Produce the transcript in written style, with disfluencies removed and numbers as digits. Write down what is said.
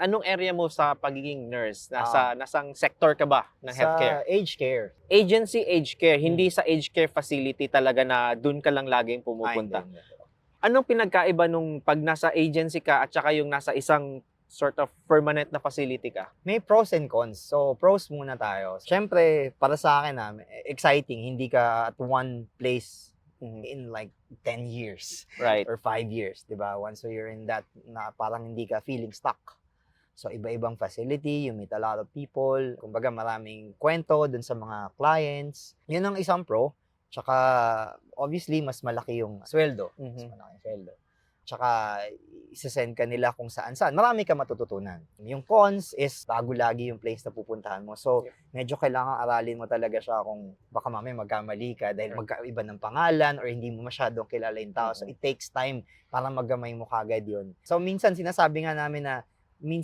Anong area mo sa pagiging nurse? Ah, Nasang sector ka ba ng sa healthcare? aged care. Agency, aged care, Hmm. hindi sa aged care facility talaga na dun ka lang laging Hindi, pumupunta. hindi. Anong pinagkaiba nung 'pag nasa agency ka at saka yung nasa isang sort of permanent na facility ka? May pros and cons. So, pros muna tayo. Siyempre, para sa akin, exciting. Hindi ka at one place Mhm, in like 10 years right. or 5 years, 'di ba? Once you're in that na parang hindi ka feeling stuck. So, iba-ibang facility, you meet a lot of people. Kumbaga, maraming kwento dun sa mga clients. Yun ang isang pro. Tsaka, obviously, mas malaki yung sweldo. Mas Mhm, malaki yung sweldo. Tsaka, isa-send ka nila kung saan-saan. Marami ka matututunan. Yung cons is, bago lagi yung place na pupuntahan mo. So, yep, medyo kailangan aralin mo talaga siya kung baka mamaya magkamali ka dahil right. magkaiba ng pangalan or hindi mo masyadong kilala yung tao. So, Mm. it takes time para magamay mo kagad yun. So, minsan sinasabi nga namin na minsan